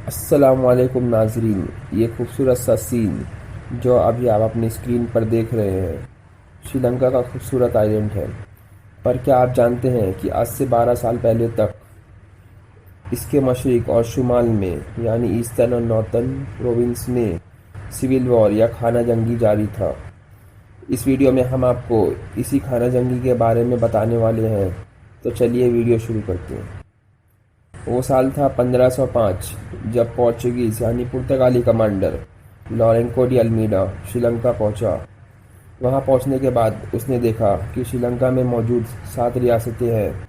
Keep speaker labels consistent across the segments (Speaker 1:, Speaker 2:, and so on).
Speaker 1: अस्सलामुअलैकुम नाजरीन, ये खूबसूरत सा सीन जो अभी आप अपनी स्क्रीन पर देख रहे हैं श्रीलंका का खूबसूरत आइलैंड है। पर क्या आप जानते हैं कि आज से 12 साल पहले तक इसके मशरिक और शुमाल में यानी ईस्टर्न और नॉर्थर्न प्रोविंस में सिविल वॉर या खाना जंगी जारी था। इस वीडियो में हम आपको इसी खाना जंगी के बारे में बताने वाले हैं, तो चलिए वीडियो शुरू करते हैं। वो साल था 1505 जब पोर्चुगीज यानी पुर्तगाली कमांडर लॉरेंको डी अल्मीडा श्रीलंका पहुंचा। वहां पहुंचने के बाद उसने देखा कि श्रीलंका में मौजूद 7 रियासतें हैं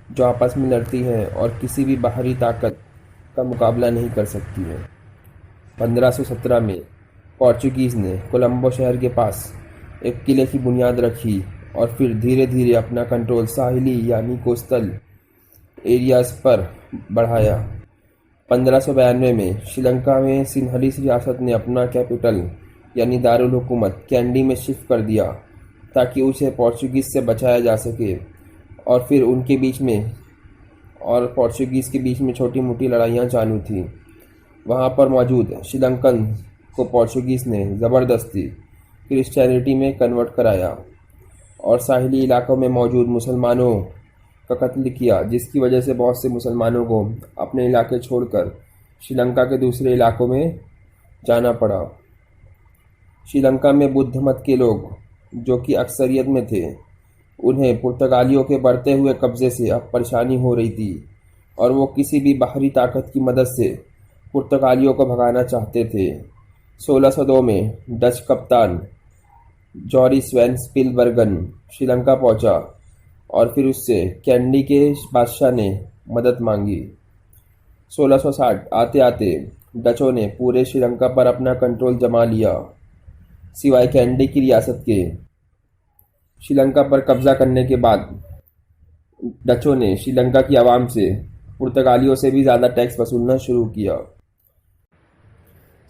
Speaker 1: जो आपस में लड़ती हैं और किसी भी बाहरी ताकत का मुकाबला नहीं कर सकती हैं। 1517 में पोर्चुगीज ने कोलंबो शहर के पास एक किले की बुनियाद रखी और फिर धीरे धीरे अपना कंट्रोल साहिली यानी कोस्टल एरियाज पर बढ़ाया। 1592 में श्रीलंका में सिंहलीस रियासत ने अपना कैपिटल यानी दारुल हुकूमत कैंडी में शिफ्ट कर दिया ताकि उसे पोर्चुगीज से बचाया जा सके। और फिर उनके बीच में और पोर्चुगीज के बीच में छोटी मोटी लड़ाइयाँ चालू थी। वहाँ पर मौजूद श्रीलंकन को पोर्चुगीज ने ज़बरदस्ती क्रिश्चियनिटी में कन्वर्ट कराया और साहिली इलाकों में मौजूद मुसलमानों का कत्ल किया, जिसकी वजह से बहुत से मुसलमानों को अपने इलाके छोड़कर श्रीलंका के दूसरे इलाकों में जाना पड़ा। श्रीलंका में बुद्ध मत के लोग जो कि अक्सरियत में थे, उन्हें पुर्तगालियों के बढ़ते हुए कब्जे से अब परेशानी हो रही थी और वो किसी भी बाहरी ताकत की मदद से पुर्तगालियों को भगाना चाहते थे। 1602 में डच कप्तान जॉरिस वैन स्पिलबर्गन श्रीलंका पहुंचा और फिर उससे कैंडी के बादशाह ने मदद मांगी। 1660 आते आते डचों ने पूरे श्रीलंका पर अपना कंट्रोल जमा लिया, सिवाय कैंडी की रियासत के। श्रीलंका पर कब्जा करने के बाद डचों ने श्रीलंका की आवाम से पुर्तगालियों से भी ज़्यादा टैक्स वसूलना शुरू किया।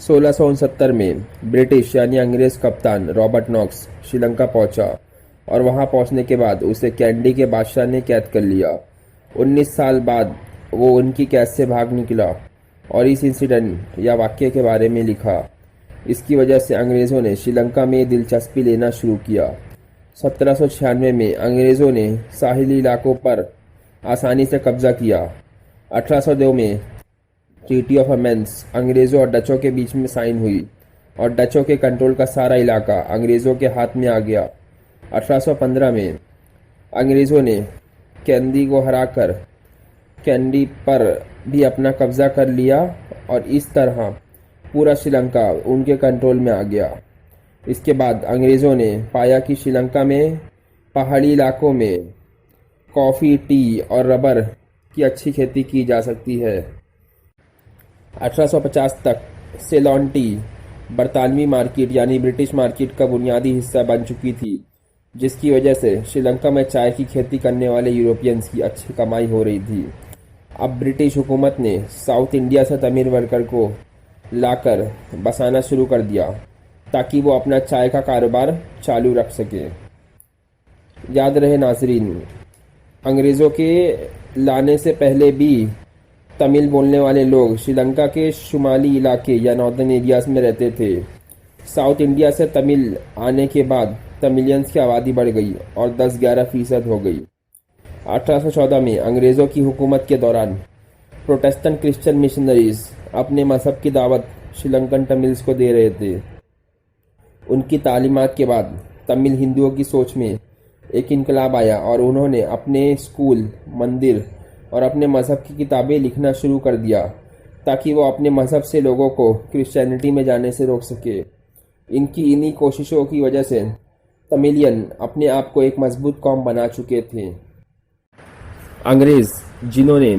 Speaker 1: 1669 में ब्रिटिश यानी अंग्रेज कप्तान रॉबर्ट नॉक्स श्रीलंका पहुंचा और वहां पहुंचने के बाद उसे कैंडी के बादशाह ने कैद कर लिया। 19 साल बाद वो उनकी कैद से भाग निकला और इस इंसिडेंट या वाक़ये के बारे में लिखा। इसकी वजह से अंग्रेज़ों ने श्रीलंका में दिलचस्पी लेना शुरू किया। 1796 में अंग्रेज़ों ने साहिली इलाकों पर आसानी से कब्जा किया। 1802 में ट्रीटी ऑफ अमेंस अंग्रेज़ों और डचों के बीच में साइन हुई और डचों के कंट्रोल का सारा इलाका अंग्रेज़ों के हाथ में आ गया। 1815 में अंग्रेज़ों ने कैंडी को हराकर कैंडी पर भी अपना कब्जा कर लिया और इस तरह पूरा श्रीलंका उनके कंट्रोल में आ गया। इसके बाद अंग्रेज़ों ने पाया कि श्रीलंका में पहाड़ी इलाकों में कॉफ़ी, टी और रबर की अच्छी खेती की जा सकती है। 1850 तक सेलोन टी बरतानवी मार्केट यानी ब्रिटिश मार्केट का बुनियादी हिस्सा बन चुकी थी, जिसकी वजह से श्रीलंका में चाय की खेती करने वाले यूरोपियंस की अच्छी कमाई हो रही थी। अब ब्रिटिश हुकूमत ने साउथ इंडिया से तमिल वर्कर को लाकर बसाना शुरू कर दिया ताकि वो अपना चाय का कारोबार चालू रख सके। याद रहे नाजरीन, अंग्रेज़ों के लाने से पहले भी तमिल बोलने वाले लोग श्रीलंका के शुमाली इलाके या नॉर्दर्न एरियाज में रहते थे। साउथ इंडिया से तमिल आने के बाद तमिलियंस की आबादी बढ़ गई और 10-11% हो गई। 1814 में अंग्रेज़ों की हुकूमत के दौरान प्रोटेस्टेंट क्रिश्चियन मिशनरीज अपने मजहब की दावत श्रीलंकन तमिल्स को दे रहे थे। उनकी तालीमात के बाद तमिल हिंदुओं की सोच में एक इनकलाब आया और उन्होंने अपने स्कूल, मंदिर और अपने मजहब की किताबें लिखना शुरू कर दिया ताकि वो अपने मजहब से लोगों को क्रिश्चियनिटी में जाने से रोक सके। इन्हीं कोशिशों की वजह से तमिलियन अपने आप को एक मजबूत कौम बना चुके थे। अंग्रेज़ जिन्होंने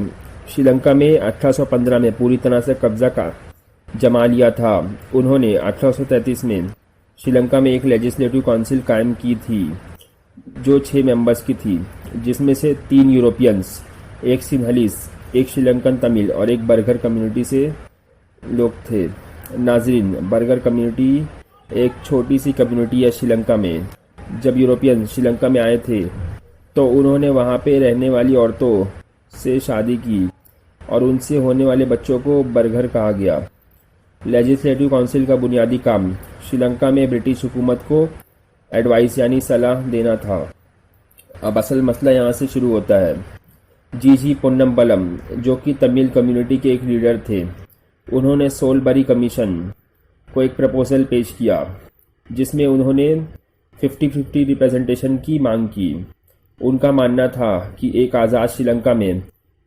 Speaker 1: श्रीलंका में 1815 में पूरी तरह से कब्जा का जमा लिया था, उन्होंने 1833 में श्रीलंका में एक लेजिस्लेटिव काउंसिल कायम की थी जो 6 मेंबर्स की थी, जिसमें से 3 यूरोपियंस, एक सिंहलीस, एक श्रीलंकन तमिल और एक बर्गर कम्युनिटी से लोग थे। नाजरीन, बर्गर कम्युनिटी एक छोटी सी कम्युनिटी है श्रीलंका में। जब यूरोपियन श्रीलंका में आए थे तो उन्होंने वहाँ पे रहने वाली औरतों से शादी की और उनसे होने वाले बच्चों को बर्गर कहा गया। लेजिस्लेटिव काउंसिल का बुनियादी काम श्रीलंका में ब्रिटिश हुकूमत को एडवाइस यानी सलाह देना था। अब असल मसला यहाँ से शुरू होता है। जी पोन्नम्बलम, जो कि तमिल कम्युनिटी के एक लीडर थे, उन्होंने सोलबरी कमीशन को एक प्रपोजल पेश किया जिसमें उन्होंने 50-50 रिप्रेजेंटेशन की मांग की। उनका मानना था कि एक आज़ाद श्रीलंका में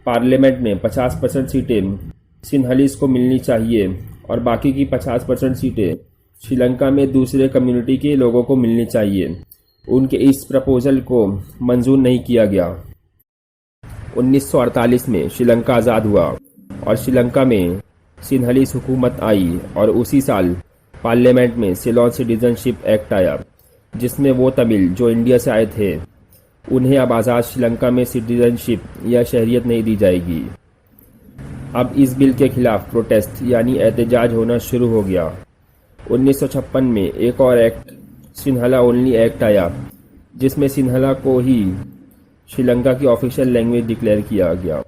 Speaker 1: पार्लियामेंट में 50% सीटें सिंहलीज को मिलनी चाहिए और बाकी की 50% सीटें श्रीलंका में दूसरे कम्युनिटी के लोगों को मिलनी चाहिए। उनके इस प्रपोजल को मंजूर नहीं किया गया। 1948 में श्रीलंका आज़ाद हुआ और श्रीलंका में सिंहलीज हुकूमत आई और उसी साल पार्लियामेंट में सिलोन सिटीजनशिप एक्ट आया, जिसमें वो तमिल जो इंडिया से आए थे उन्हें अब आज़ाद श्रीलंका में सिटीजनशिप या शहरियत नहीं दी जाएगी। अब इस बिल के खिलाफ प्रोटेस्ट यानी एहतजाज होना शुरू हो गया। 1956 में एक और एक्ट सिंहला ओनली एक्ट आया, जिसमें सिंहला को ही श्रीलंका की ऑफिशियल लैंग्वेज डिक्लेयर किया गया।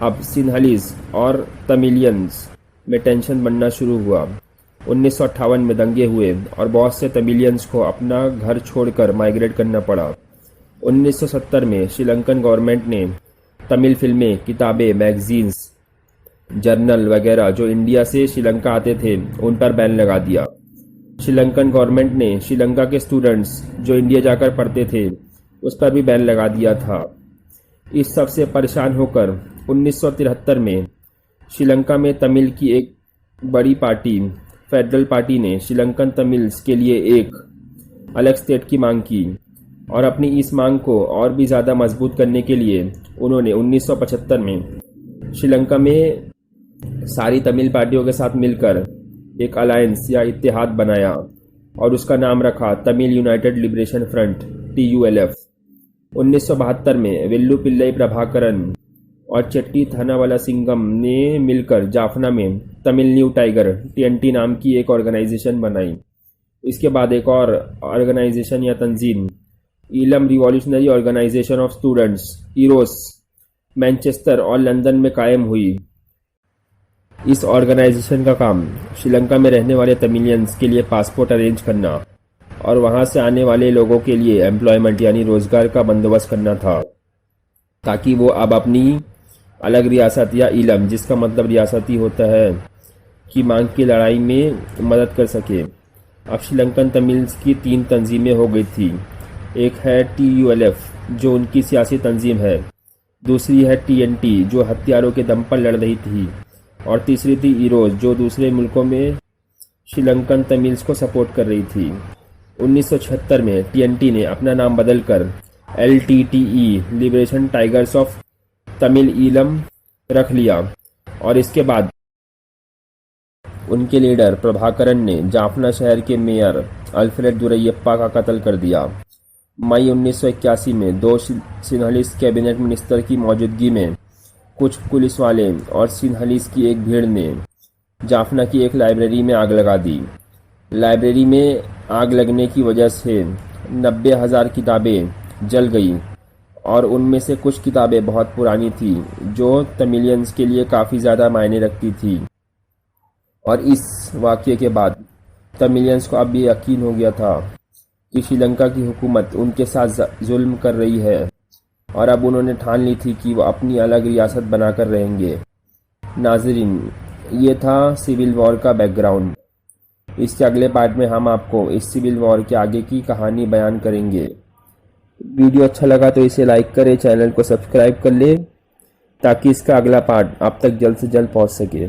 Speaker 1: अब सिंहलीज और तमिलियंस में टेंशन बनना शुरू हुआ। 1958 में दंगे हुए और बहुत से तमिलियंस को अपना घर छोड़कर माइग्रेट करना पड़ा। 1970 में श्रीलंकन गवर्नमेंट ने तमिल फिल्में, किताबें, मैगजीन्स, जर्नल वगैरह जो इंडिया से श्रीलंका आते थे उन पर बैन लगा दिया। श्रीलंकन गवर्नमेंट ने श्रीलंका के स्टूडेंट्स जो इंडिया जाकर पढ़ते थे उस पर भी बैन लगा दिया था। इस सब से परेशान होकर 1973 में श्रीलंका में तमिल की एक बड़ी पार्टी फेडरल पार्टी ने श्रीलंकन तमिल्स के लिए एक अलग स्टेट की मांग की और अपनी इस मांग को और भी ज़्यादा मजबूत करने के लिए उन्होंने 1975 में श्रीलंका में सारी तमिल पार्टियों के साथ मिलकर एक अलायंस या इत्तेहाद बनाया और उसका नाम रखा Tamil United liberation front TULF। 1972 में वेल्लू पिल्लई प्रभाकरन और चेट्टी थानावाला सिंगम ने मिलकर जाफना में तमिल न्यू टाइगर TNT नाम की एक ऑर्गेनाइजेशन बनाई। इसके बाद एक और ऑर्गेनाइजेशन या तंजीम Eelam revolutionary organisation of students EROS Manchester और लंदन में कायम हुई। इस ऑर्गेनाइजेशन का काम श्रीलंका में रहने वाले तमिलियंस के लिए पासपोर्ट अरेंज करना और वहां से आने वाले लोगों के लिए एम्प्लॉयमेंट यानी रोजगार का बंदोबस्त करना था, ताकि वो अब अपनी अलग रियासत या ईलम, जिसका मतलब रियासती होता है, की मांग की लड़ाई में मदद कर सके। अब श्रीलंकन तमिल्स की 3 तंजीमें हो गई थी। एक है TULF जो उनकी सियासी तंजीम है, दूसरी है TNT जो हथियारों के दम पर लड़ रही थी और तीसरी थी ईरोस जो दूसरे मुल्कों में श्रीलंकन तमिल्स को सपोर्ट कर रही थी। 1976 में TNT ने अपना नाम बदलकर LTTE liberation tigers of Tamil Eelam रख लिया और इसके बाद उनके लीडर प्रभाकरन ने जाफना शहर के मेयर अल्फ्रेड दुरैयप्पा का कत्ल कर दिया। मई 1981 में 2 सिंहलीज कैबिनेट मिनिस्टर की मौजूदगी में कुछ पुलिस वाले और सिंहलीज की एक भीड़ ने जाफना की एक लाइब्रेरी में आग लगा दी। लाइब्रेरी में आग लगने की वजह से 90,000 किताबें जल गई और उनमें से कुछ किताबें बहुत पुरानी थी जो तमिलियंस के लिए काफ़ी ज़्यादा मायने रखती थी। और इस वाक़ये के बाद तमिलियंस को अब ये यकीन हो गया था कि श्रीलंका की हुकूमत उनके साथ जुल्म कर रही है और अब उन्होंने ठान ली थी कि वो अपनी अलग रियासत बनाकर रहेंगे। नाज़रीन, ये था सिविल वॉर का बैकग्राउंड। इसके अगले पार्ट में हम आपको इस सिविल वॉर के आगे की कहानी बयान करेंगे। वीडियो अच्छा लगा तो इसे लाइक करें, चैनल को सब्सक्राइब कर ले ताकि इसका अगला पार्ट आप तक जल्द से जल्द पहुंच सके।